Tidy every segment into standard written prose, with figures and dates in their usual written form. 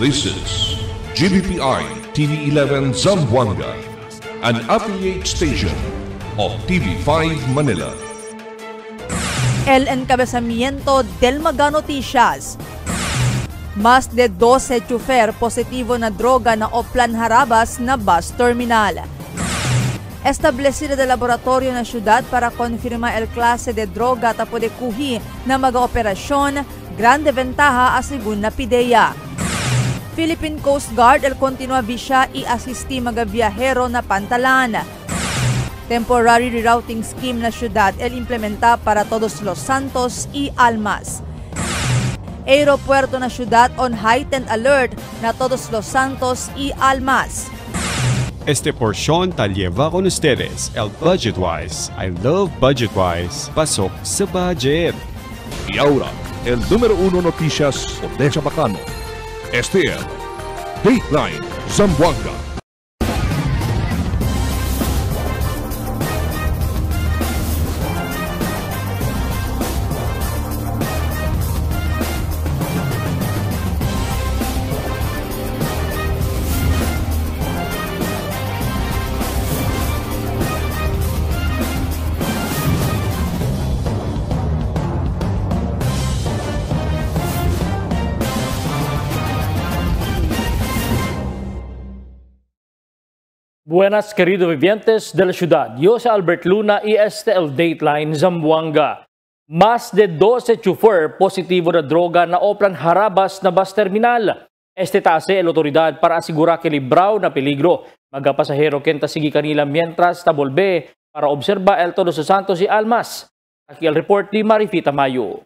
This is GBPI TV11 Zamboanga, an affiliate station of TV5 Manila. El encabezamiento del Maga Noticias. Más de 12 chofer positivo na droga na Oplan Harabas na bus terminal. Establecida del laboratorio na syudad para konfirma el klase de droga ta pwede kuhi na mag-operasyon, grande ventaja asigun na PIDEA. Philippine Coast Guard el continua visya i-asisti magabiyahero na pantalan. Temporary rerouting scheme na syudad el implementa para Todos Los Santos y Almas. Aeropuerto na syudad on heightened alert na Todos Los Santos y Almas. Este porción tal lleva con ustedes el BudgetWise. I love BudgetWise. Pasok sa budget. Y ahora, el número 1 noticias de Chabacano. Este es Dateline Zamboanga. Buenas queridos vivientes de la ciudad, yo soy Albert Luna y este es el Dateline Zamboanga. Más de 12 chofer positivo na droga na Oplan Harabas na bus terminal. Este tase el autoridad para asigura que libraw na peligro. Magapasahero kenta sige kanila mientras tabolbe para obserba el Todos Los Santos y Almas. Aquí el report ni Marifita Mayo.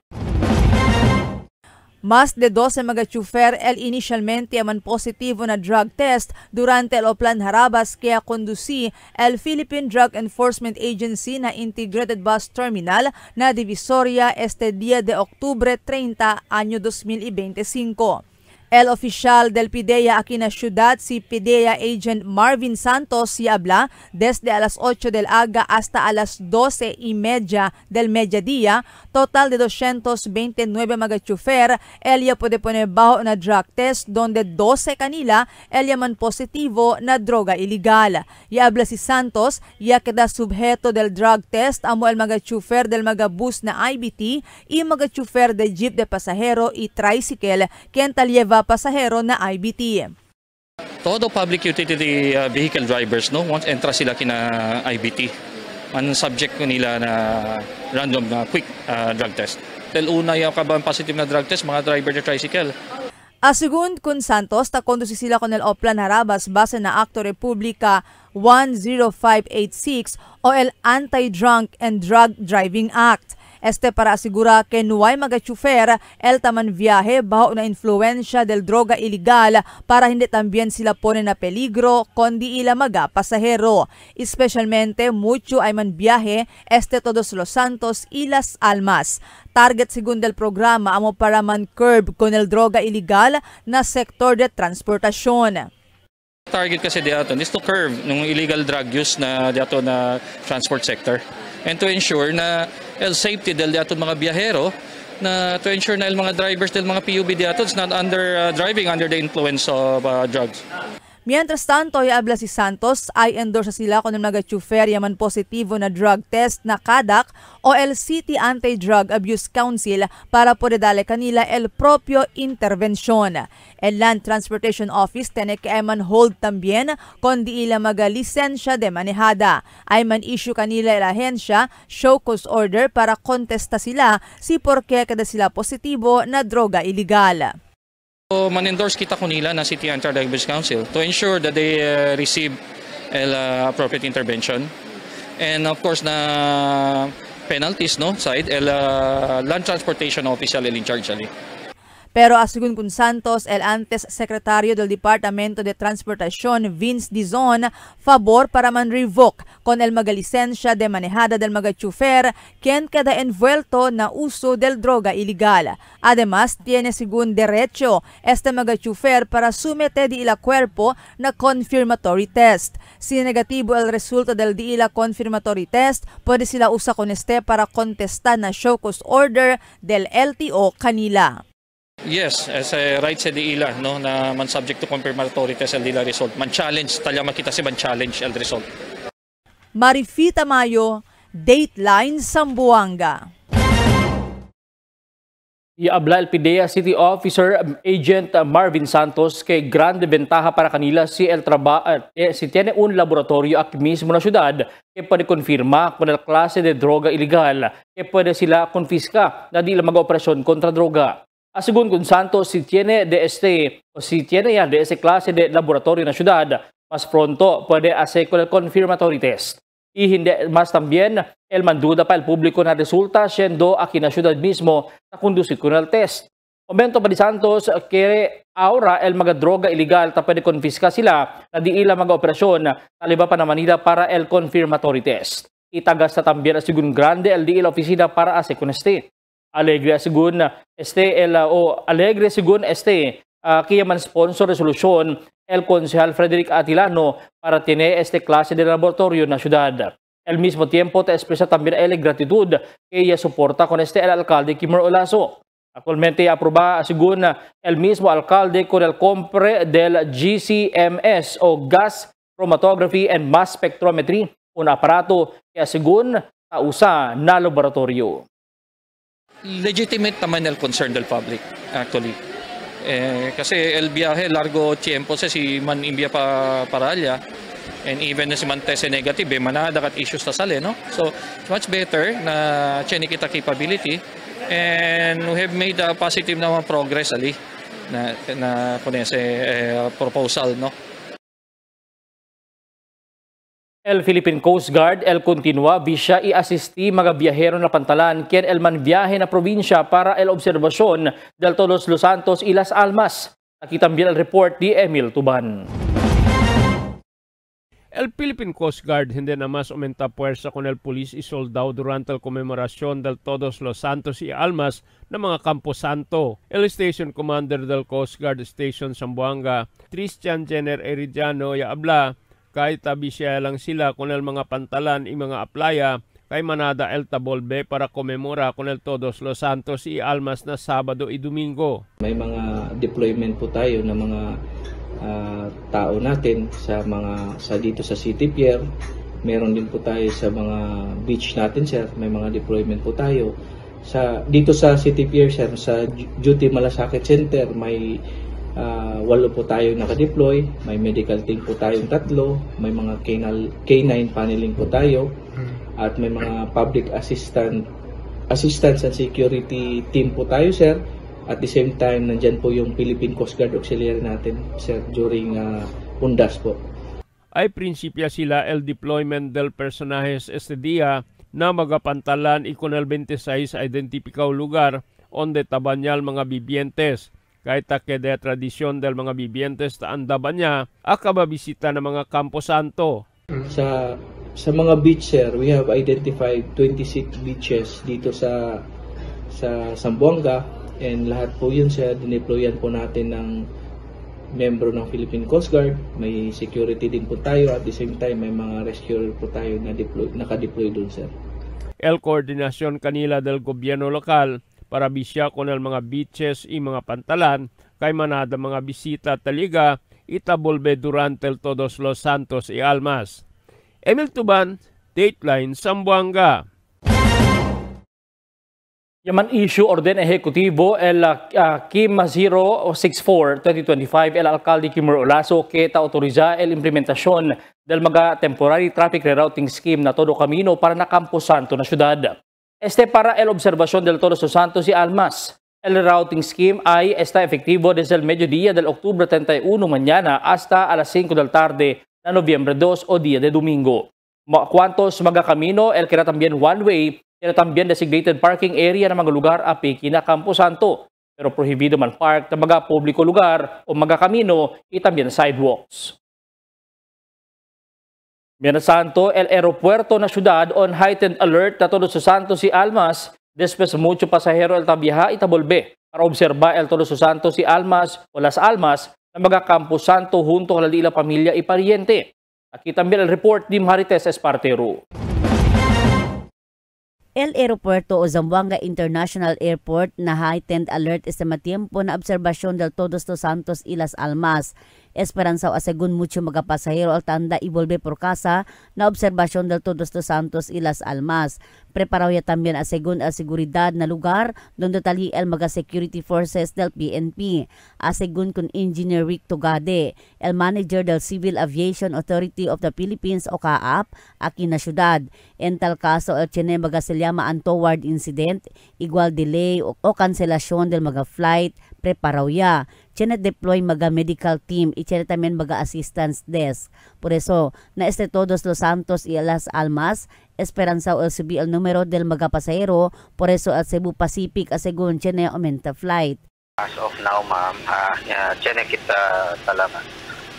Más de 12 mga chofer el initialmente aman positivo na drug test durante el Oplan Harabas kaya kondusi el Philippine Drug Enforcement Agency na Integrated Bus Terminal na Divisoria este día de Octubre 30, año 2025. El oficial del PIDEA aquí na syudad, si PIDEA Agent Marvin Santos, y habla desde a las 8 del aga hasta a las 12:30 del mediodía, total de 229 mga chofer, elya puede poner bajo na drug test donde 12 kanila elya man positivo na droga ilegal. Y habla si Santos, ya queda subjeto del drug test amo el mga chofer del mga bus na IBT y mga chofer de jeep de pasahero y tricycle, quien talyeva pasahero na IBT. Todo public utility vehicle drivers, no, once entra sila kina IBT, ang subject ko nila na random quick drug test. Tel una yung kabang positive na drug test, mga driver na tricycle. Asigun kun Santos, takondusi sila con el Oplan Harabas base na Acto Republica 10586 o el Anti-Drunk and Drug Driving Act. Este para asigura que nuay mga chofer el taman viaje bajo na influensya del droga ilegal para hindi tambien sila pone na peligro kundi ila mga pasahero. Especialmente mucho ay man viaje este Todos Los Santos y Las Almas. Target según del programa amo para man curb con el droga ilegal na sektor de transportasyon. Target kasi diaton is to curb ng illegal drug use na diaton na transport sector and to ensure na el safety del diaton mga biyahero, na to ensure na el mga drivers del mga PUB diaton is not under driving under the influence of drugs. Mientras tanto, habla si Santos, ay endorse sila kung mga chofer yaman positivo na drug test na CADAC o el City Anti-Drug Abuse Council para podedale kanila el propio intervensyon. El Land Transportation Office tiene que man hold tambien kundi ila mga lisensya de manejada. Ay man issue kanila el ahensya show cause order para kontesta sila si porke kada sila positibo na droga ilegal. So, man-endorse kita ko nila na City Anti-Drug Abuse Council to ensure that they receive appropriate intervention. And of course, na penalties, no, side, Land Transportation Official in charge ali. Pero asigun kun Santos, el antes secretario del Departamento de Transportación, Vince Dizon, favor para man revoke con el mga lisensya de manejada del mga chofer quien queda envuelto na uso del droga ilegal. Además, tiene según derecho este mga chofer para sumete di ila cuerpo na confirmatory test. Si negativo el resulta del di ila confirmatory test, pwede sila usa con este para contestar na show cause order del LTO kanila. Yes, as right sa DILA, no, na man subject to confirmatory test el DILA result. Man challenge, talya makita si man challenge el result. Marifita Mayo, Dateline Zamboanga. Iabla el PIDEA City Officer Agent Marvin Santos kay grande bentaha para kanila si tiene un laboratorio aquí mismo na syudad que pwede konfirma kung el klase de droga ilegal que pwede sila konfiska na di lang mag-operasyon kontra droga. Asigun kung Santos si tiene de ese klase de laboratorio na syudad, mas pronto pwede hacer con el confirmatory test. Y hindi mas también el manduda pa el público na resulta siendo aquí na syudad mismo na conducir con el test. Komento pa ni Santos que ahora el mga droga illegal ta pwede konfiska sila na di ila mga operasyon taliba pa na Manila para el confirmatory test. Itagas na también asigun grande el di ila oficina para hacer con este. Alegre asigun kaya man sponsor resolution el Consejal Frederick Atilano para tener este clase de laboratorio na ciudad. Al mismo tiempo, te expresa también el gratitud que ella soporta con el alcalde Kimmer Olaso. Actualmente aproba según el mismo alcalde con el compre del GCMS o Gas Chromatography and Mass Spectrometry, un aparato que según usa na laboratorio. Legitimate naman el concern del public, actually. Kasi el viaje largo tiempo si man imbia para allá, and even si man test negative manada kat issues ta sale, no? So it's much better na check kita capability, and we have made a positive naman progress ali na kunese proposal, no? El Philippine Coast Guard el continua bisya i-asisti mga biyahero na pantalan ken el man biyahe na probinsya para el obserbasyon del Todos Los Santos y Las Almas. Aquí también el report di Emil Tuban. El Philippine Coast Guard hindi na mas aumenta puwersa con el pulis y soldado durante el conmemorasyon del Todos Los Santos y Almas ng mga Camposanto. El Station Commander del Coast Guard Station Zamboanga, Christian Jenner Eridiano, yaabla kahit tabi siya lang sila con el mga pantalan y mga aplaya kay manada el tabolbe para komemora con el Todos Los Santos y Almas na Sabado y Domingo. May mga deployment po tayo ng mga tao natin dito sa City Pier. Meron din po tayo sa mga beach natin, sir. May mga deployment po tayo. Dito sa City Pier, sir, sa Duty Malasakit Center, may 8 po tayo nakadeploy, may medical team po tayong 3, may mga K9 paneling po tayo, at may mga public assistance and security team po tayo, sir. At the same time, nandyan po yung Philippine Coast Guard Auxiliary natin, sir, during UNDAS po. Ay prinsipya sila el deployment del personajes este día na magapantalan y con el 26 identificado lugar onde tabanyal mga bibientes. Kahit que de tradisyon del mga bibientes taandaba niya, akababisita ng mga Camposanto. Sa mga beach, sir, we have identified 26 beaches dito sa Zamboanga, and lahat po yun, sir, dineployan po natin ng membro ng Philippine Coast Guard. May security din po tayo, at the same time may mga rescuer po tayo na nakadeploy doon, sir. El koordinasyon kanila del gobyerno lokal para bisya con el mga beaches y mga pantalan kay manada mga bisita taliga itabolbe durante el Todos Los Santos y Almas. Emil Tuban, Dateline Zamboanga. Yaman issue orden ejecutivo el Kim 064-2025 el alcalde Kimmer Olaso que autoriza el implementación del mga temporary traffic rerouting scheme na todo camino para na Camposanto na syudad. Para el observación del Todos Los Santos y Almas. El routing scheme está efectivo desde el mediodía del octubre 31 mañana hasta a las 5 del tarde na Noviembre 2 o día de domingo. Cuantos mga camino, el que era también one way, era también designated parking area na mga lugar apiki na Camposanto. Pero prohibido man park na mga publiko lugar o mga camino y también sidewalks. Mientras tanto, el aeropuerto na syudad on heightened alert na Todos Los Santos y Almas después mucho pasahero el tabiha itabolbe para observar el Todos Los Santos y Almas o Las Almas na mga Camposanto junto con la pamilya y pariente. Aquí también el report ni Marites Espartero. El Aeropuerto o Zamboanga International Airport na heightened alert sa matiempo na obserbasyon del Todos los Santos y Las Almas. Esperanza o según mucho mga pasahero al tanda ivolve por casa na obserbasyon del Todos los Santos y Las Almas. Preparado ya también según al seguridad na lugar donde tali el mga security forces del PNP. Según kun Engineer Rick Togade, el manager del Civil Aviation Authority of the Philippines o CAAP, aki na syudad. En tal caso, el tiene mga selyama untoward incident, igual delay o kanselasyon del mga flight, preparaw ya. Tiene deploy mga medical team, tiene también mga assistance desk. Por eso, na Todos los Santos y Las Almas, esperanza el subir el número del mga pasahero, por eso el Cebu Pacific según tiene aumenta flight. As of now, ma'am, tiene kita talaga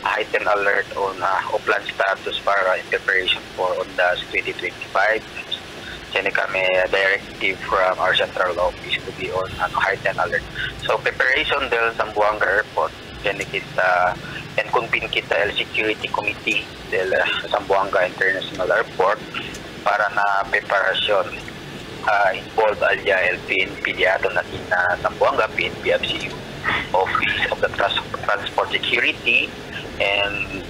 heightened alert on Oplan status para in preparation for ONDAS 2025. Tiene kami directive from our central office to be on heightened alert. So preparation del Zamboanga Airport, tiene kita and convene kita el security committee del Zamboanga International Airport para na preparasyon involved alya el PNP diato natin na Zamboanga, PNP FCU Office of the Transport Security and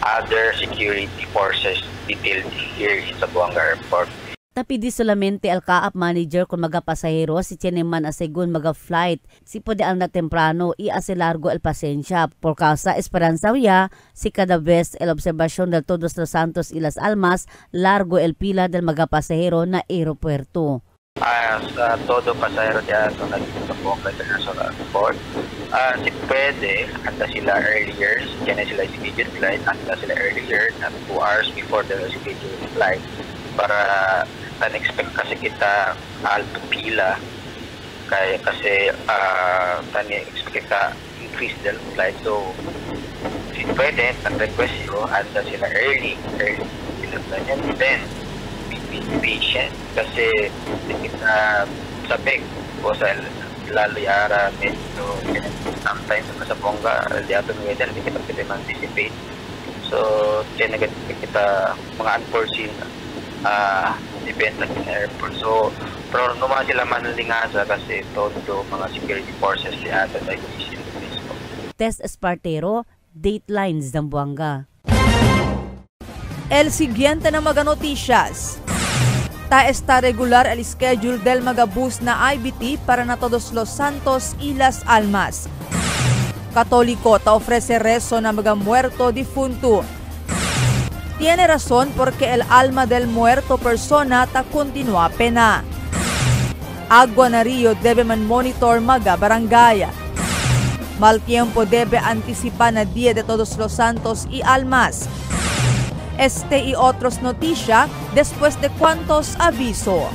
other security forces detailed here in Zamboanga Airport. Tapidi solamente al CAAP manager kung mga pasahero si Cheneman asegun mga flight si pwede ang na temprano ase largo el pasensya por causa esperanza ya si cada vez el observasyon del Todos los Santos y Las Almas largo el pila del mga pasahero na aeropuerto. Sa todo pasahero dyan so naging sa Zamboanga International Airport, si pwede anda sila earlier, dyan sila scheduled flight, anda sila earlier na 2 hours before the scheduled flight para tan-expect kasi kita alto pila kaya kasi tan-expect kita increase the flight so si pwede tan-request ko anda sila early sila ganyan then be patient kasi kita sabik o sa lalo yara medyo sometimes sa Bongga diato ng weather hindi kita pwede anticipate so kita mga unforeseen event ng airport. So, pero naman sila manlingasa kasi todo mga security forces siya at ay isin mismo. Test Espartero, Dateline Zamboanga. El siguiente na mga noticias. Ta está regular el schedule del mga bus na IBT para na Todos los Santos y Las Almas. Katoliko ta ofrece rezo na mga muerto difunto. Tiene razón porque el alma del muerto persona ta continúa pena. Agua na Río debe man monitor mga barangay. Mal tiempo debe anticipar na Día de Todos los Santos y Almas. Este y otros noticia después de cuantos aviso.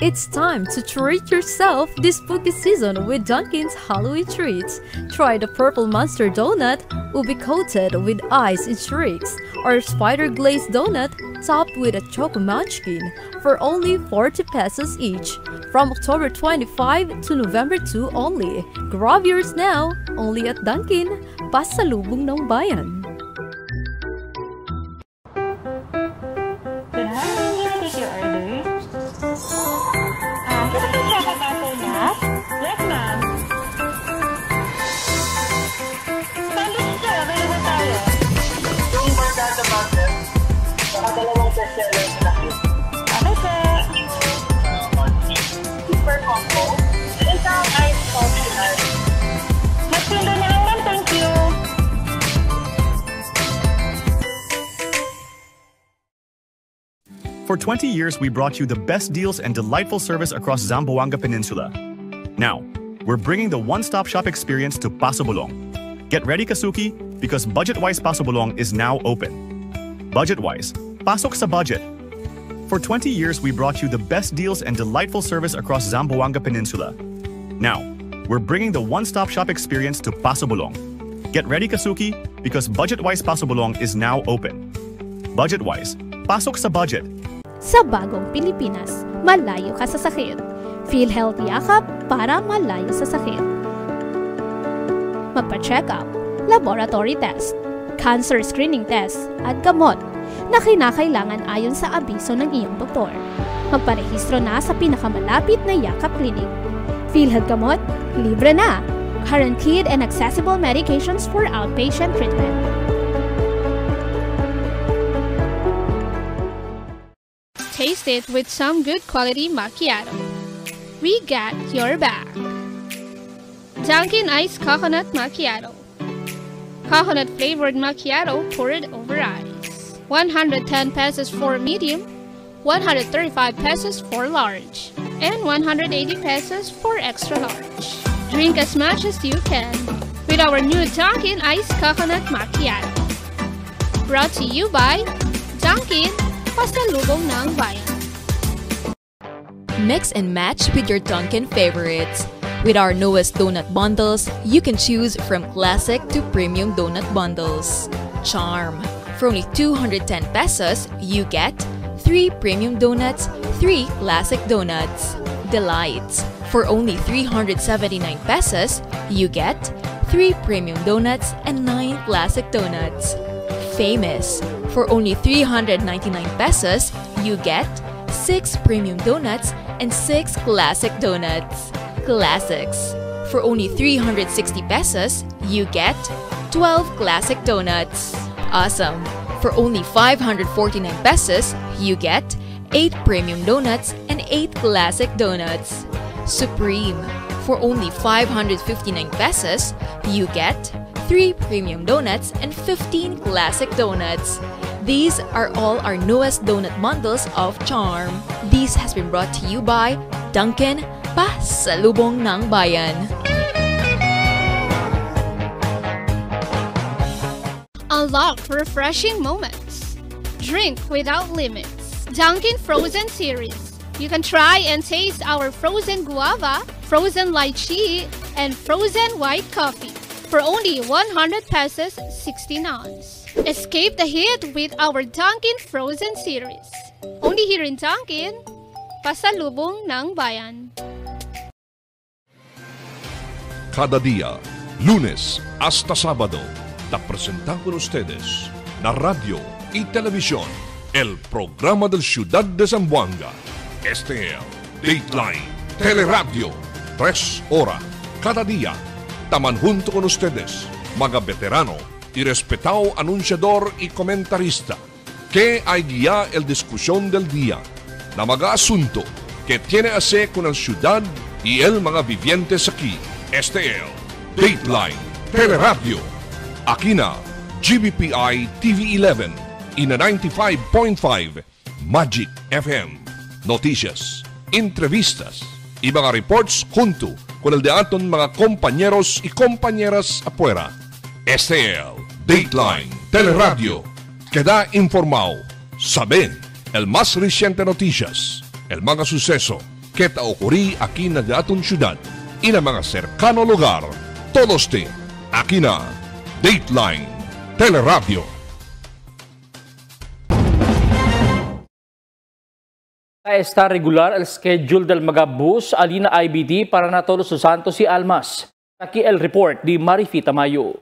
It's time to treat yourself this spooky season with Dunkin's Halloween treats. Try the Purple Monster Donut, ubi coated with ice and streaks, or Spider Glazed Donut topped with a Choco Munchkin for only 40 pesos each. From October 25 to November 2 only. Grab yours now, only at Dunkin, pasalubong ng bayan. For 20 years, we brought you the best deals and delightful service across Zamboanga Peninsula. Now, we're bringing the one-stop shop experience to Paso Bulong. Get ready, Kasuki, because Budget-Wise Paso Bulong is now open. Budget-Wise, pasok sa budget. For 20 years, we brought you the best deals and delightful service across Zamboanga Peninsula. Now, we're bringing the one-stop shop experience to Paso Bulong. Get ready, Kasuki, because Budget-Wise Paso Bulong is now open. Budget-Wise, pasok sa budget. Sa bagong Pilipinas, malayo ka sa sakit. PhilHealth Yakap para malayo sa sakit. Magpa-check up, laboratory test, cancer screening test, at gamot. na kinakailangan ayon sa abiso ng iyong doktor. Magparehistro na sa pinakamalapit na Yakap Clinic. PhilHealth Gamot, libre na! Guaranteed and accessible medications for outpatient treatment. Taste it with some good quality macchiato. We got your back. Dunkin' Iced Coconut Macchiato. Coconut flavored macchiato poured over ice. 110 pesos for medium, 135 pesos for large, and 180 pesos for extra large. Drink as much as you can with our new Dunkin' Iced Coconut Macchiato. Brought to you by Dunkin', pasalubong ng bayan. Mix and match with your Dunkin' favorites. With our newest donut bundles, you can choose from classic to premium donut bundles. Charm. For only 210 pesos, you get 3 premium donuts, 3 classic donuts. Delights. For only 379 pesos, you get 3 premium donuts and 9 classic donuts. Famous. For only 399 pesos, you get 6 premium donuts and 6 classic donuts. Classics. For only 360 pesos, you get 12 classic donuts. Awesome. For only 549 pesos, you get 8 premium donuts and 8 classic donuts. Supreme. For only 559 pesos, you get 3 premium donuts and 15 classic donuts. These are all our newest donut bundles of Charm. This has been brought to you by Dunkin', pasalubong ng bayan. Unlock refreshing moments. Drink without limits. Dunkin' Frozen Series. You can try and taste our frozen guava, frozen lychee, and frozen white coffee for only 100 pesos 16 ounce. Escape the heat with our Dunkin' Frozen Series. Only here in Dunkin', pasalubong ng bayan. Cada día, lunes hasta sábado, te presentamos con ustedes na radio y televisión el programa del Ciudad de Zamboanga. Este es Dateline Teleradio, 3 horas cada día. Taman junto con ustedes, mga veterano y respetado anunciador y comentarista, que hay guía el discusión del día, na mga asunto que tiene a ver con el ciudad y el mga vivientes aquí. Este es Dateline Teleradio. Aquí na GBPI TV11 y na 95.5 Magic FM. Noticias, entrevistas y mga reports junto con el de aton mga compañeros y compañeras afuera. Este es Dateline Teleradio. Queda informado, saben el más reciente noticias, el mga suceso que te ocurrí aquí na de aton ciudad y na mga cercano lugar. Todos te aquí na Dateline Teleradio. Está regular el schedule del mga bus alina IBD para na Todos los Santos y Almas. Aquí el report di Marifita Mayo.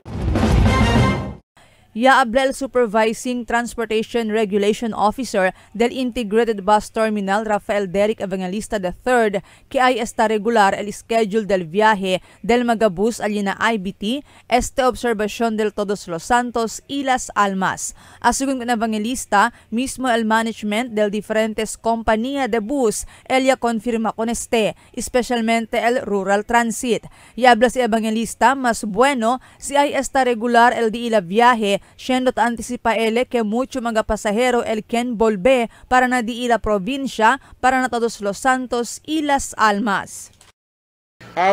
Yaablel Supervising Transportation Regulation Officer del Integrated Bus Terminal Rafael Derek Evangelista III que ay está regular el schedule del viaje del magabus alina IBT este observación del Todos los Santos y Las Almas. Asugun con Evangelista, mismo el management del diferentes compañía de bus, ella confirma con este, especialmente el Rural Transit. Yabla si Evangelista, más bueno si ay está regular el di ila viaje siendo anticipa ele que mucho mga pasahero el ken volve para na di ila probinsya para na Todos los Santos y Las Almas.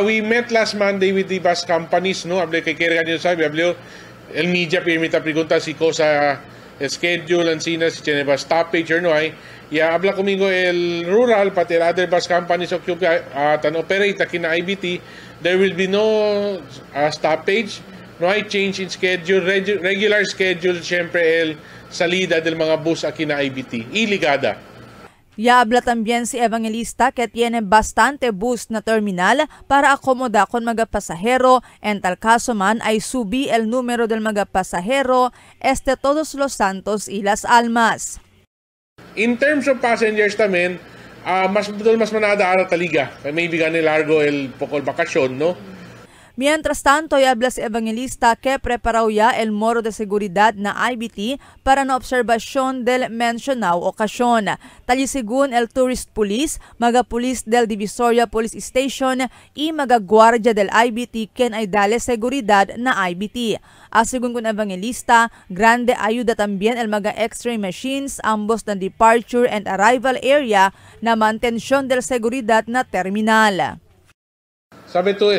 We met last Monday with the bus companies, no? Hablé que quieren yo sabe, hablé el media permita pregunta si cosa schedule and si tiene bus stoppage or no hay. Ya habla conmigo el rural pati el other bus companies occupy tan operate aquí na IBT. There will be no stoppage. No hay change in schedule, regular schedule, siyempre el salida del mga bus aquí na IBT, iligada. Ya habla también si Evangelista que tiene bastante bus na terminal para akomoda con mga pasahero, en tal caso man ay subi el número del mga pasahero Todos los Santos y Las Almas. In terms of passengers también, mas manada ara taliga. Maybe gani largo el pokol bakasyon, no? Mientras tanto, habla si Evangelista que preparaw ya el moro de seguridad na IBT para na observasyon del mencionado okasyon. Talisigun el tourist police, mga police del Divisoria Police Station y mga guardia del IBT ken ay dale seguridad na IBT. Asigun kun Evangelista, grande ayuda también el mga X-ray machines ambos na departure and arrival area na mantensyon del seguridad na terminal. Sabi to,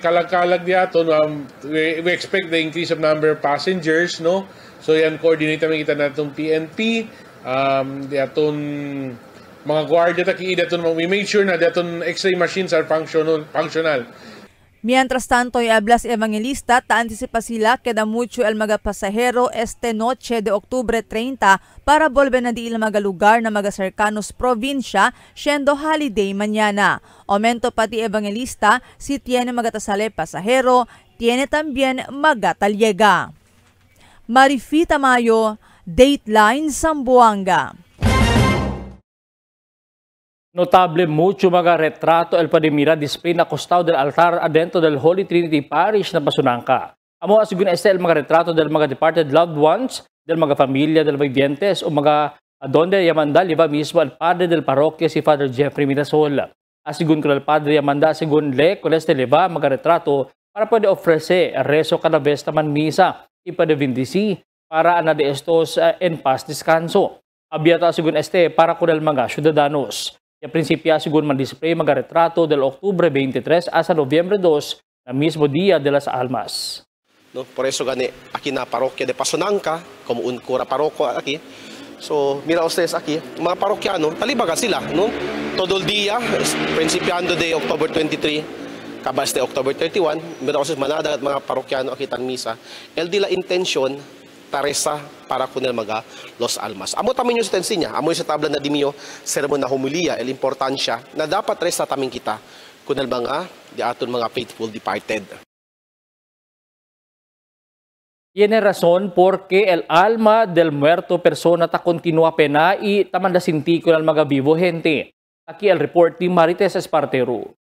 kalag-kalag diato, we expect the increase of number of passengers, no? So yan, coordinate namin kita natong PNP, diaton mga guardia taki, we made sure na diaton X-ray machines are functional. Mientras tanto, habla si Evangelista, ta-antisipa sila que da mucho el mga pasahero noche de Octubre 30 para volver na di ilang mga lugar na mga cercanos probinsya, siendo holiday mañana. Aumento pati Evangelista, si tiene magatasale pasahero, tiene también magatallega. Marifita Mayo, Dateline Zamboanga. Notable mucho mga retrato el Padimira display na costado del altar adentro del Holy Trinity Parish na Pasunanca. Amo asigun el mga retrato del mga departed loved ones, del mga familia del vivientes o mga donde Yamanda liba mismo el padre del parroquia si Father Jeffrey Mirasol. Asigun ko el padre Yamanda asigun le con este liba mga retrato para pwede ofrece rezo cada vez naman misa y pwede bendisi para ana de estos en paz descanso. Abiyata asigun para con el mga ciudadanos. Ya prinsipya sigun man-display mga retrato del Octubre 23 hasta Nobyembre 2 na mismo Dia de las Almas. No, por eso gani aquí na parroquia de Pasunanca, como un cura parroquia aquí. So, mira ustedes aquí, mga parroquiano, talibagan sila, no? Todo el día, principiando de October 23, kabas de October 31, mira ustedes manada at mga parroquiano aquí tan misa. El di la intention taresa para kunel mga Los Almas. Amo tamin yung sa tensinya, amo yung sa tabla na dimio, sermon na humilia, el importansya na dapat resa tamin kita kunel mga di aton mga faithful departed. Tiene razón porque el alma del muerto persona ta continúa pena y tamanda sinti con el mga vivo gente. Aquí el report ni Marites Espartero.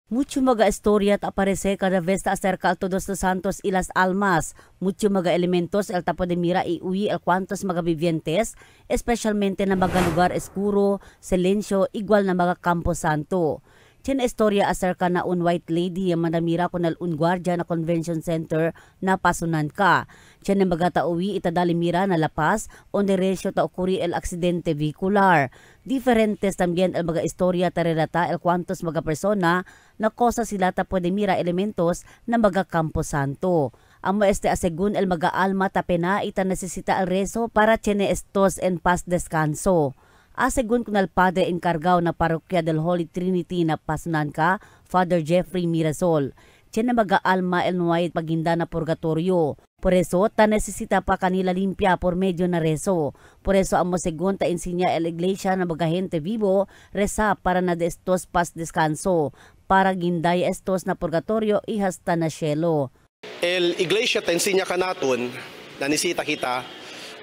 Mucho mga istorya at aparece cada vez ta acerca al Todos los Santos y Las Almas. Mucho mga elementos el tapo de mira y uwi el cuantos mga vivientes, especialmente na mga lugar escuro, silencio, igual na mga Campo Santo. Tiene istorya acerca na un white lady yung manamira ko na un guardia na convention center na Pasunanca. Tiene mga tauwi itadali mira na lapas onde resyo ta okuri el aksidente vehicular. Diferentes también el mga istorya tarelata el cuantos mga persona na kosa sila ta pwede mira elementos na mga Campo Santo. Amo asegun el mga alma tapena ita necesita el rezo para tiene estos en paz descanso. Asegun kun al padre encargado na parokya del Holy Trinity na Pasunanca, Father Jeffrey Mirasol. Tiene mga alma el nuay paginda na purgatorio. Por eso, ta necesita pa kanila limpia por medio na rezo. Por eso, amo segun ta ensinya el iglesia na mga gente vivo, reza para na de estos paz descanso, para ginday estos na purgatorio y hasta na cielo. El iglesia ta ensinya ka naton, na nisita kita,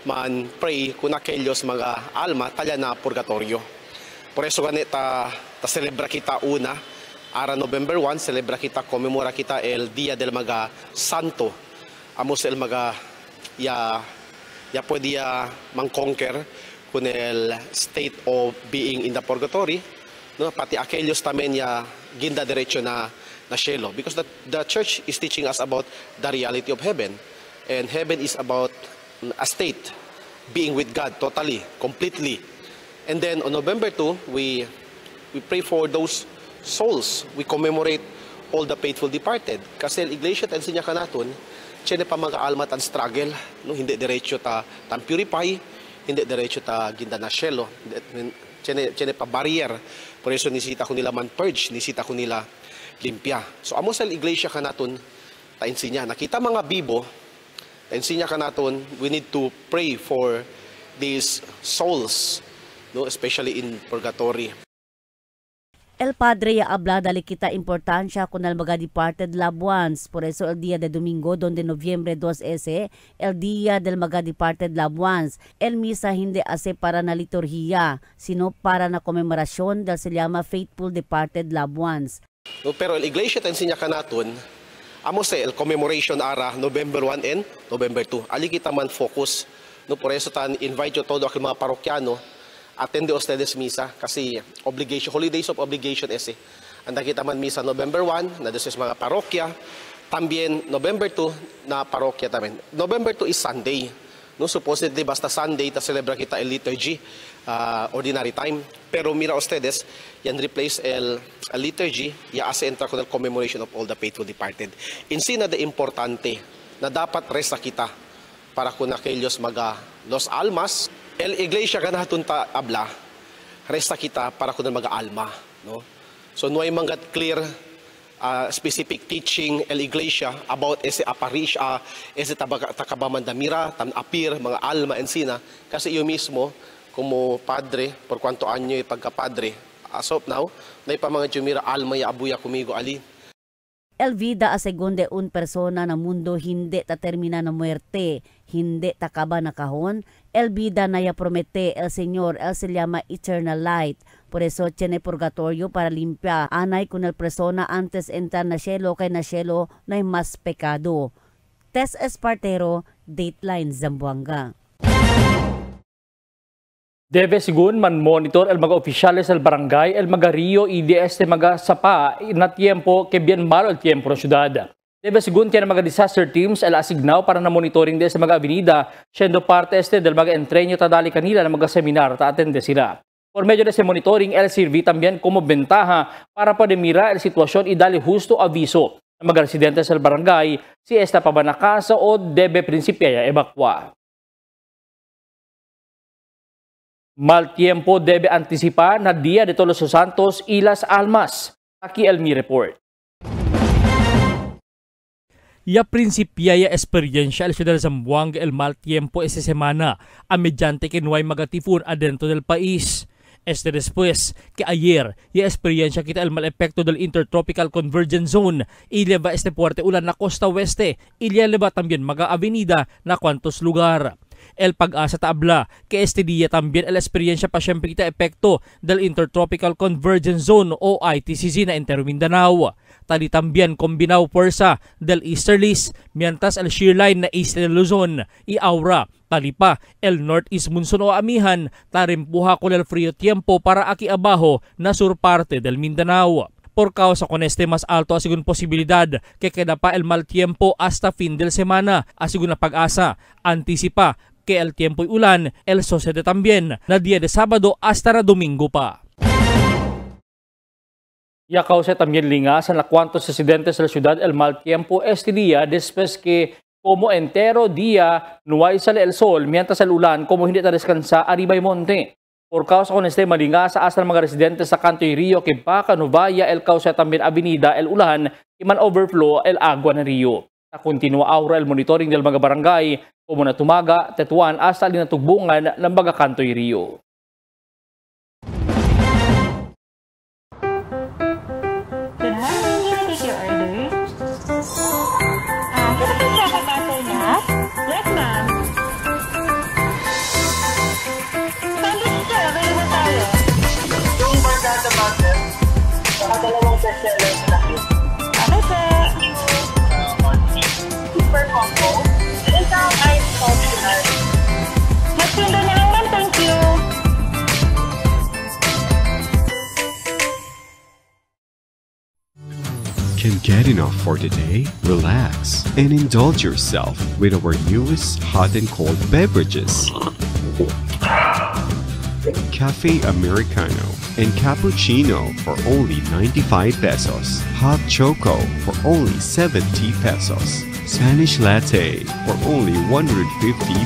man pray kung aquellos mga alma talya na purgatorio. Por eso ganita ta celebra kita una, ara November 1, celebra kita, comemora kita el Dia del mga Santo. Amos el mga ya pwede mang-conquer kung el state of being in the purgatory, no? Pati aquellos tamen ya ginda derecho na cielo. Because the church is teaching us about the reality of heaven. And heaven is about a state, being with God totally, completely. And then on November 2, we pray for those souls. We commemorate all the faithful departed. Kasi iglesia ta ensinya ka naton, tiene pa mga alma tan struggle, no? Hindi diretso ta purify, hindi diretso ta ginda na cielo. Tiene pa barrier. Por eso nisita ko nila man purge, nisita ko nila limpia. So amo sa iglesia ka naton ta ensinya. Nakita mga bibo, ensinya ka naton, we need to pray for these souls, no, especially in purgatory. El Padre ya habla dali kita importansya con el mga departed loved ones. Por eso el día de domingo, donde Nobyembre 2 ese, el día del mga departed loved ones. El misa hindi ase para na liturhiya, sino para na komemorasyon dahil se llama Faithful Departed Loved Ones. No, pero el iglesia ta ensinya kanaton, amo se el commemoration ara November 1 and November 2. Ali kita man focus. No, por eso tan invite yo todo aquel mga parokyano, attende ustedes misa kasi obligation, holidays of obligation ese. Anda kita man misa November 1 na deses mga parokya, tambien November 2 na parokya tamen. November 2 is Sunday. No, supposedly basta Sunday ta celebra kita el liturgy, ordinary time. Pero mira ustedes, yan replace el liturgy, ya ase entra con el commemoration of all the faithful departed. Insina de importante na dapat resta kita para con aquellos mga los almas. El iglesia ganaton ta abla, resta kita para con el mga alma. No? So no hay mga clear specific teaching el iglesia about ese aparish, ese takabamandamira, tam apir, mga alma ensina. Kasi iyo mismo, como padre, por cuanto anyo yung pagkapadre, as of now, na pa mga jumira alma ya abuya kumigo ali. El vida asegunde un persona na mundo hindi ta termina na muerte, hindi takaba na kahon. El vida na ya promete el Señor, el se llama eternal light. Por eso tiene purgatorio para limpia anay con el persona antes entrar na cielo kay na cielo na mas pekado. Tess Espartero, Dateline Zamboanga. Debe sigun man monitor el mga opisyales del barangay, el mga rio y de este mga sapa na tiempo que bien malo el tiempo ng syudad. Debe sigun tiene mga disaster teams el asignaw para na monitoring de sa mga avenida, siendo parte este del mga entreño tadali kanila ng mga seminar ta atende sila. Por medio de ese monitoring, el sirvi también como ventaja para pademira el sitwasyon y dali justo aviso ng mga residentes del barangay si esta pa ba na casa o debe prinsipya ya evakwa. Mal tiempo debe anticipar na Día de Todos los Santos y las Almas. Aquí el mi report. Ya prinsipya ya experiencia el ciudad de Zamboanga el mal tiempo esa semana a mediante que no hay magatifun adentro del país. Este después que ayer ya experiencia kita el mal epekto del Intertropical Convergence Zone y leva este fuerte ulan na costa oeste y leva también mga avenida na cuantos lugar. El pag-asa tabla que este día también el experiencia pa siyempre kita epekto del Intertropical Convergence Zone o ITCZ na entero Mindanao. Tali también combinao fuerza del easterlies mientras el shear line na east de Luzon y aura. Tali pa el northeast monsoon o amihan tarimpuha con el frío tiempo para aquí abajo na sur parte del Mindanao. Por causa con este mas alto asigun posibilidad que queda pa el mal tiempo hasta fin del semana asigun na pag-asa. Antisipa que el tiempo y ulan el sucede también na día de sábado hasta na domingo pa. Ya causa también lingas en la cuantos residentes de la ciudad el mal tiempo este día después que como entero día no hay sale el sol mientras el ulan como hindi ta descansa arriba y monte. Por causa con este malingas hasta el mga residentes sa Canto y Rio que baka no vaya el causa también avenida el ulan y man overflow el agua ng rio. Na continua aura el monitoring del mga barangay como na tumaga, tetuan hasta linatugbungan ng mga Canto y Rio. Yes, ma'am. Sandwich siya, available tayo. Yung bargata butter, saka dalawang bestseller sa laki. Ano po? Super combo. Isang ice optional. Magsindo na lang, ma'am. Thank you. Can't get enough for today? Relax and indulge yourself with our newest hot and cold beverages. Cafe Americano and Cappuccino for only 95 pesos. Hot Choco for only 70 pesos. Spanish Latte for only 150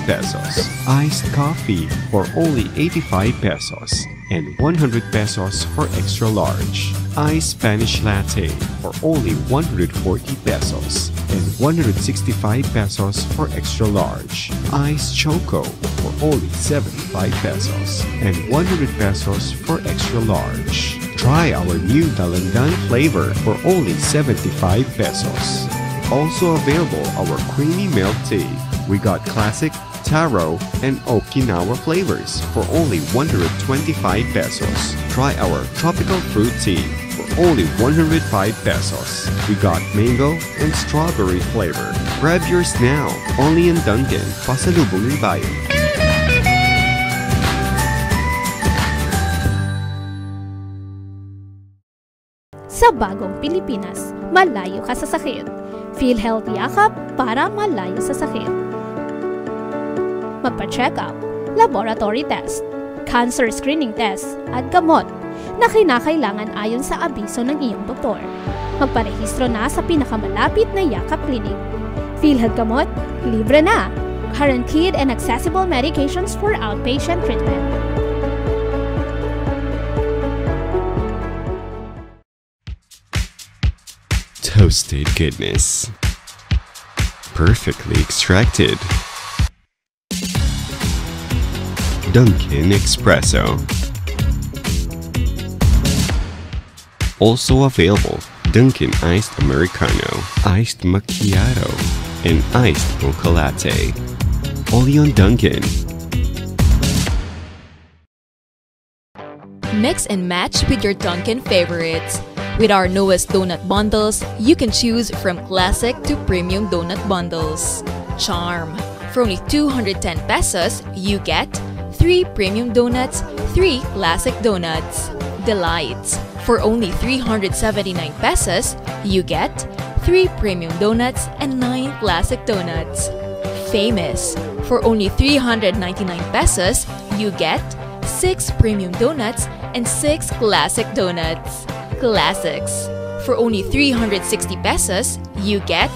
pesos. Iced Coffee for only 85 pesos. and 100 pesos for extra large. Iced Spanish Latte for only 140 pesos and 165 pesos for extra large. Iced Choco for only 75 pesos and 100 pesos for extra large. Try our new Dalandan flavor for only 75 pesos. Also available our creamy milk tea. We got classic, taro, and Okinawa flavors for only 125 pesos. Try our tropical fruit tea for only 105 pesos. We got mango and strawberry flavor. Grab yours now, only in Dunkin', Pasalubong ng Bayan. Sa bagong Pilipinas, malayo ka sa sakit. PhilHealth Yakap para malayo sa sakit. Magpa-check up, laboratory test, cancer screening test, at gamot na kinakailangan ayon sa abiso ng iyong doktor. Magparehistro na sa pinakamalapit na Yakap Clinic. PhilHealth Gamot, libre na! Guaranteed and accessible medications for outpatient treatment. Toasted goodness. Perfectly extracted. Dunkin' Espresso. Also available, Dunkin' Iced Americano, Iced Macchiato, and Iced Mocha Latte. Only on Dunkin'. Mix and match with your Dunkin' favorites. With our newest donut bundles, you can choose from classic to premium donut bundles. Charm. For only 210 pesos, you get 3 premium donuts, 3 classic donuts. Delights. For only 379 pesos, you get 3 premium donuts and 9 classic donuts. Famous. For only 399 pesos, you get 6 premium donuts and 6 classic donuts. Classics. For only 360 pesos, you get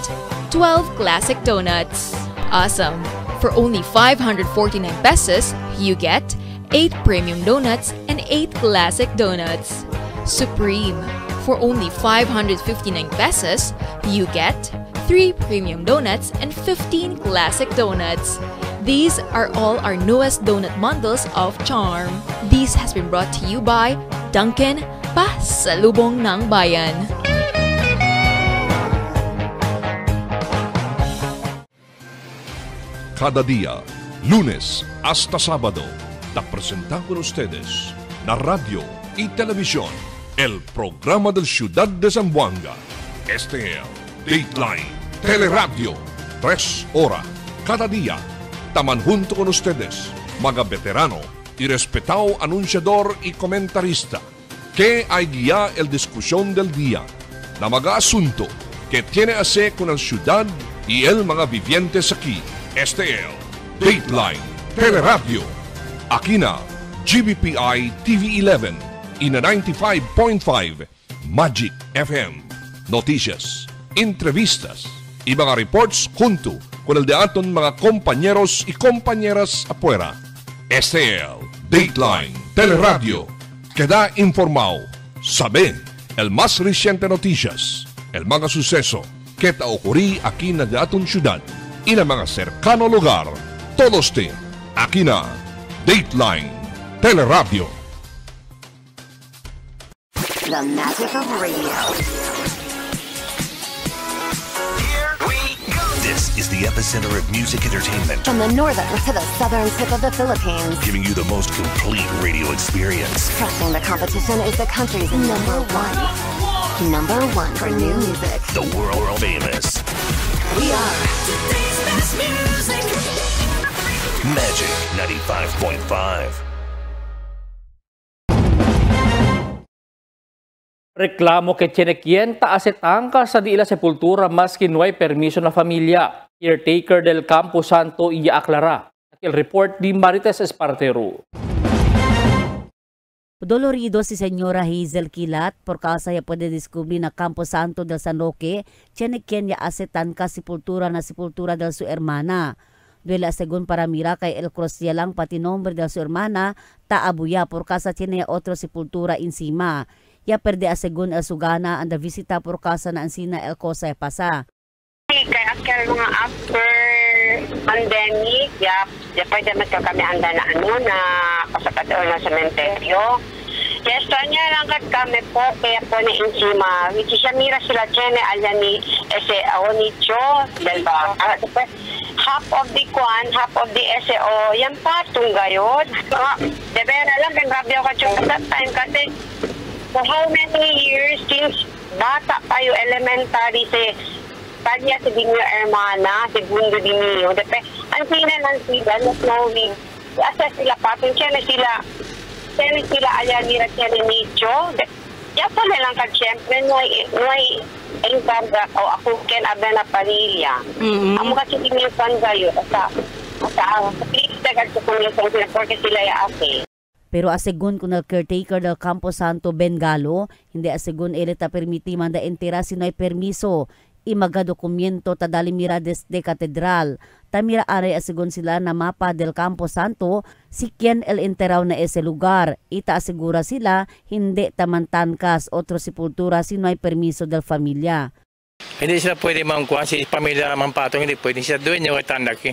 12 classic donuts. Awesome. For only 549 pesos, you get 8 premium donuts and 8 classic donuts. Supreme. For only 559 pesos, you get 3 premium donuts and 15 classic donuts. These are all our newest donut bundles of Charm. This has been brought to you by Dunkin', Pasalubong ng Bayan. Cada día, lunes hasta sábado, te presentamos con ustedes la radio y televisión, el programa del Ciudad de Zamboanga. Este es Dateline Teleradio, 3 horas cada día. Taman junto con ustedes, mga veterano y respetado anunciador y comentarista, que hay guía el discusión del día, la mga asunto que tiene a hacer con la ciudad y el mga vivientes aquí. Este es Dateline Teleradio. Aquí na GBPI TV11 y na 95.5 Magic FM. Noticias, entrevistas y mga reports junto con el de aton mga compañeros y compañeras afuera. Este es Dateline Teleradio. Queda informado, sabe el más reciente noticias, el mga suceso que te ocurrí aquí na de aton ciudad y na mga cercano lugar. Todos te aquí na Dateline Teleradio. The magic of radio. This is the epicenter of music entertainment. From the northern to the southern tip of the Philippines. Giving you the most complete radio experience. Crushing the competition is the country's number one. Number one for new music. The world famous. We are today's best music. Magic 95.5. Reklamo que Chenekien taasetangka sa diila sepultura maski no hay permiso na familia. Caretaker del Campo Santo iya aklara. El report di Marites Espartero. Dolorido si Señora Hazel Kilat por causa ya puede descubrir na Campo Santo del San Roque, Chenekien ya asetan ka sepultura na sepultura del su hermana. Duela según para mira kay el Cruz lang pati nombre de su hermana taabuya por casa tiene otro sepultura encima. Ya perde a según el sugana anda visita por casa na ansina el cosa e pasa. Kaya akal mga after pandemic, pwede ka kami anda na na kasapatoon na sementeryo. Yes, niya lang kami po, kaya po na insima. Which is mira sila chene alya ni SEO ni Cho, dalawa. Half of the half of the SEO, yan pa, tunggayod. Debe na lang, grabe ako Cho that time kasi for how many years since bata pa yung elementary Tanya si Dinyo Hermana, si Bundo Dinyo. Ang sina lang sila, not knowing. Asa sila patong, siya sila ayanira siya ni Nicho. Yan po na lang siyempre, may encarga o ako ken abe na panilya. Amo kasi dinilpan kayo, sa dagat sa kumisang sila, porque sila yaake. Pero asegun kung caretaker del Campo Santo Bengalo, hindi asegun elita permiti man da entera sinoy permiso. Imaga dokumento tadali mira desde katedral. Tamira are asigon sila na mapa del Campo Santo si quien el enteraw na ese lugar. Ita asigura sila hindi tamantankas otro sepultura si no hay permiso del familia. Hindi sila pwede mangkuha si pamilya mampatong, hindi pwede siya doon yung tandak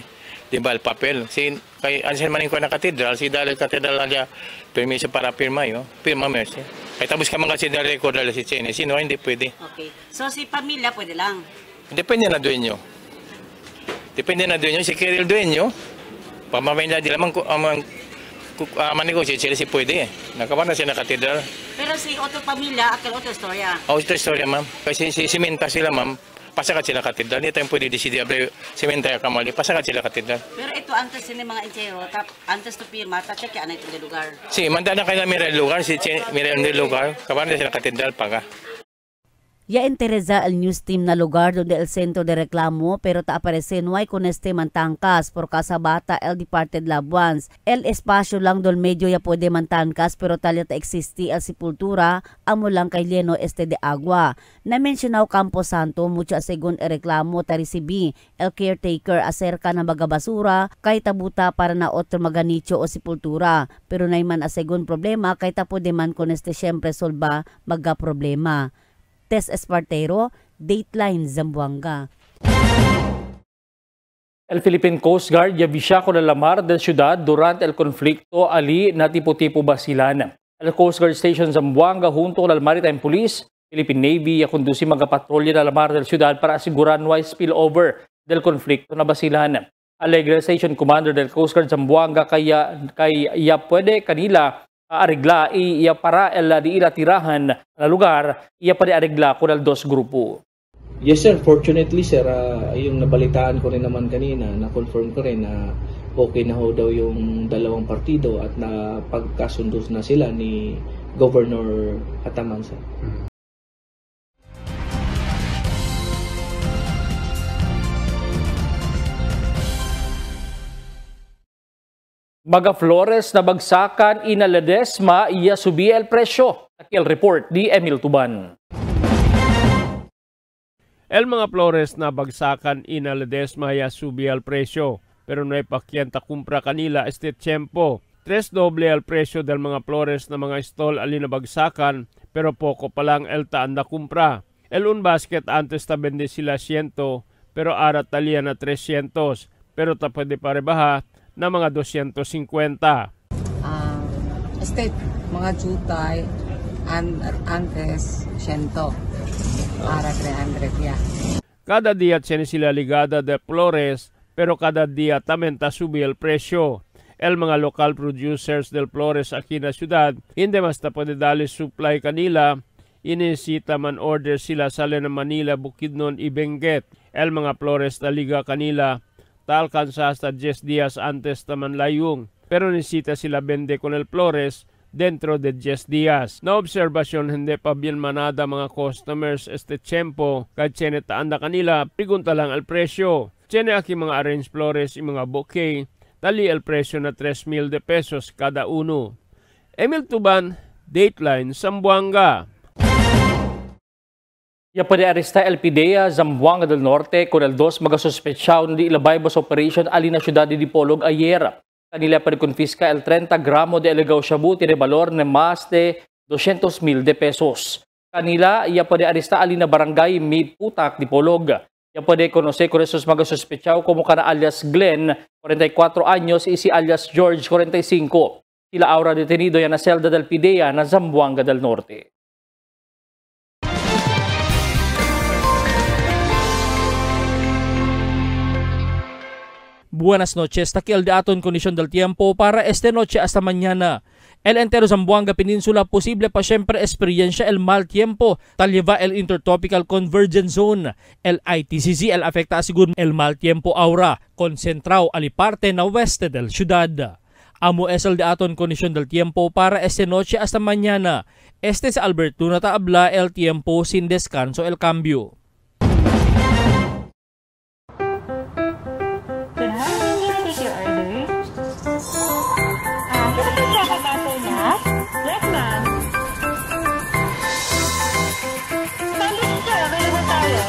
diba el papel. Si kay ansin maning ko na katedral, si dalil katedral alya permiso para pirma pirma mercy. Ay tapos ka mga kasi na-record na si Chene. Sino hindi pwede. Okay. So si pamilya pwede lang? Depende na duenyo. Depende na duenyo. Si Kiril duenyo, pamamay na nila manigosyo sila si pwede Nakawan na siya na katedral. Pero si otro pamilya, akal otro istorya? Otro istorya ma'am. Kasi si simenta sila ma'am. Pasakat sila katedral. Hindi tayo pwede decidir abre simenta ya kamali. Pasakat sila katedral. Pero ito antes sini mga enchero, antes to pirma, check yan ito yung lugar. Si manda na kayo mira el lugar, si mira el lugar, kapan na sila katedral paga. Ya interesa el news team na lugar donde el centro de reclamo pero ta aparece no hay con este mantangkas por casa bata el departed loved ones. El espacio lang don medyo ya puede mantangkas pero talya ta existi el sepultura amo lang kay lleno este de agua. Na mencionaw Campo Santo mucho según el reclamo ta recibi el caretaker acerca na magabasura kay tabuta para na otro maganicho o sepultura pero naiman asegun problema kay ta puede man con este syempre solba magga problema. Tess Espartero, Dateline Zamboanga. El Philippine Coast Guard yavisya con la mar del ciudad durante el conflicto ali na tipo-tipo basilan. El Coast Guard Station Zamboanga junto con el Maritime Police, Philippine Navy ya conduci mga patrolya na la mar del ciudad para asigurar no hay spillover del conflicto na basilan. Alegre Station Commander del Coast Guard Zamboanga kaya pwede kanila arregla iya para el di ila tirahan na lugar iya pa di arregla con el dos grupo. Yes sir, fortunately sir, yung nabalitaan ko rin naman kanina, na-confirm ko rin na okay na ho daw yung dalawang partido at na pagkasundo na sila ni Governor Ataman sir. Mga flores na bagsakan ina Ledesma iya subi el presyo. Akil report di Emil Tuban. El mga flores na bagsakan ina Ledesma iya subi el presyo. Pero no hay pakyenta kumpra kanila este tiempo. 3 doble el presyo del mga flores na mga stall alina bagsakan pero poco pa lang el taan na kumpra. El un basket antes ta bende sila 100 pero arat talia na 300 pero ta pwede parebaha na mga 250. Mga jutay antes 100 para 300 ya. Kada dia tiene sila ligada de flores pero kada dia también ta subi el presyo. El mga local producers del flores aquí na syudad hindi basta pwede dali supply kanila inisita man order sila sa Manila Bukidnon Ibenguet. El mga flores na liga kanila alcanza hasta 10 días antes taman layung, pero nisita sila bende con el flores dentro de 10 días. Na obserbasyon hindi pa bien manada mga customers este tiempo, kahit chene taanda kanila, pigunta lang al presyo. Chene aki mga arranged flores y mga bouquet, tali el presyo na 3,000 pesos kada uno. Emil Tuban, Dateline Zamboanga. Ya pwede aresta el PIDEA Zamboanga del Norte con el dos magasospechao di ilabaybos operation alina syudad di Dipolog ayer. Kanila pwede confisca el 30 gramo de ilegal shabu tiene valor de más de 200,000 pesos. Kanila ya pwede aresta alina barangay May Putak Dipolog. Ya pwede conocer con esos magasospechao como kana alias Glenn, 44 años, y si alias George, 45. Sila ahora detenido ya na celda del PIDEA na Zamboanga del Norte. Buenas noches, aquí el dato en condición del tiempo para esta noche hasta mañana. El entero Zamboanga Peninsula posible pa siempre experiencia el mal tiempo. Tal lleva el Intertropical Convergence Zone. El ITCZ el afecta según el mal tiempo ahora, concentrado a la parte na oeste del ciudad. Amo es el dato en condición del tiempo para esta noche hasta mañana. Este es Albert Luna habla el tiempo sin descanso el cambio. Yes, ma'am. Sandwich sir, available tayo.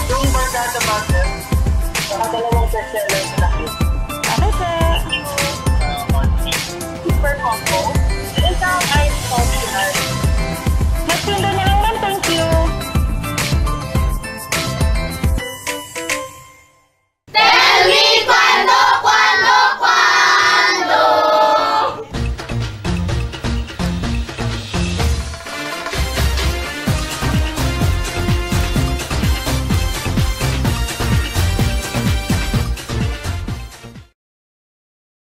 Yung barkada butter, saka dalawang bestseller sa laki. Okay, sir. Super combo. Isang ice coffee heart. Magsundo na lang, ma'am. Thank you. Tell me cuando.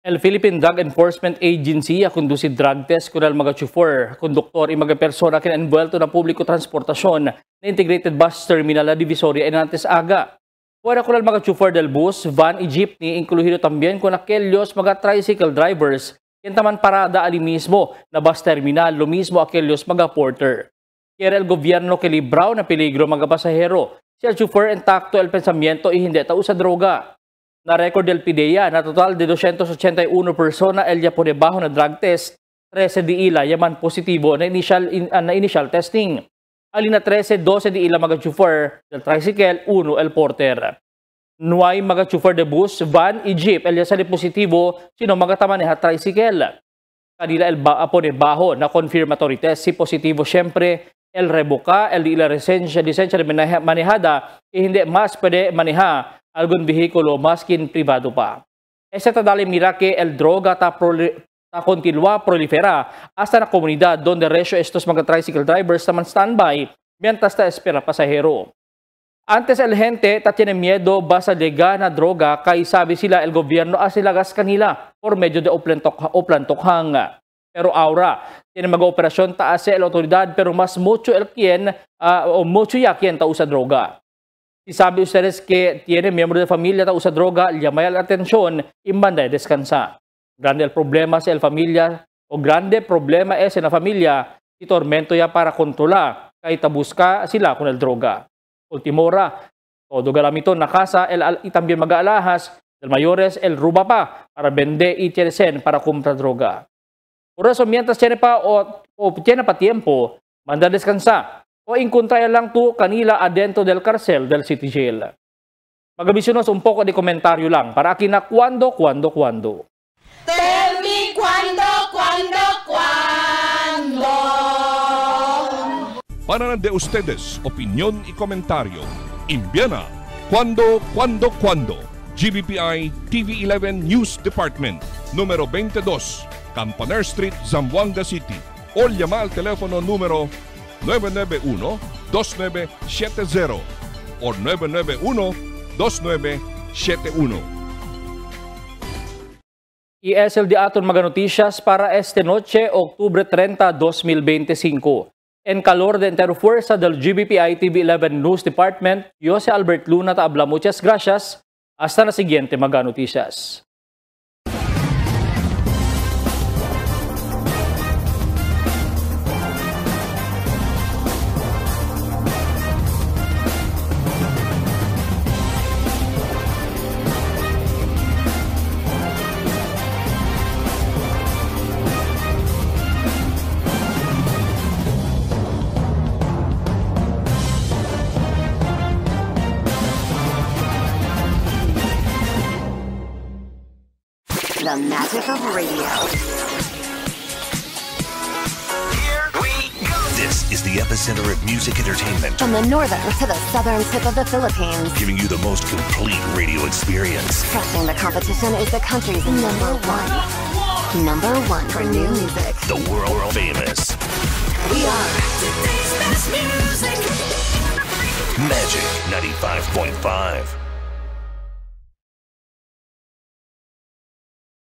El Philippine Drug Enforcement Agency akundusi drug test kunal mga chauffeur, konduktor, mga persona kina-envuelto na publiko transportasyon na Integrated Bus Terminal na Divisoria Enantes Aga. Fuera kunal mga chauffeur del bus, van y jeepney, incluido también con aquellos mga tricycle drivers, yan taman parada ali mismo na bus terminal, lo mismo aquellos mga porter. Quiere el gobierno que libraw na peligro mga pasahero. Si el chauffeur intakto el pensamiento y hindi tao sa droga. Na record del PIDEA na total de 281 persona el ya por debajo na drug test, 13 di ila yaman positibo na initial testing. Alina 13, 12 di ila mga chauffeur del tricycle, 1 el porter. Nuay mga chauffeur de bus, van y jeep el ya sali positibo sino mga tamaneha tricycle. Kanila el debajo na confirmatory test si positibo syempre el revoca el di ila lisensya de manejada y hindi mas pwede maneha algún vehículo maskin privado pa. Ese tadali mira que el droga ta continua prolifera hasta na komunidad donde resyo estos mga tricycle drivers naman standby mientras ta espera pasahero. Antes el gente ta tiene miedo basa lega na droga kay sabi sila el gobierno asilagas kanila por medio de oplantokhang. Pero ahora tiene mga operasyon taas el autoridad pero mas mucho el quien o mucho ya quien ta usa droga. Si sabe ustedes que tiene miembro de familia ta usa droga, llamay la atención y manda descansa. Grande el problema sa el familia o grande problema es en la familia y tormento ya para controlar kay tabuska sila con el droga. Último hora, todo galamito na casa y también mag-aalahas del mayores el ruba pa para vende y tienen para comprar droga. Por eso mientras tiene pa tiene pa tiempo, manda descansa. O encontraya lang to kanila adentro del cárcel del City Jail. Magabisionos un poco de comentario lang para aquí na cuando. Tell me cuando. Para de ustedes, opinión y comentario. Envíana cuando. GBPI TV11 News Department, número 22, Campaner Street, Zamboanga City. O llama al teléfono número 991-2970 o 991-2971. Y es el de aton mga noticias para esta noche, Octubre 30, 2025. En calor de entero fuerza del GBPI TV11 News Department, yo si Albert Luna habla. Muchas gracias. Hasta la siguiente mga noticias. magic of radio. This is the epicenter of music entertainment. From the northern to the southern tip of the Philippines, Giving you the most complete radio experience. crushing the competition is the country's number one. Number one for new music. The world famous We are Magic 95.5.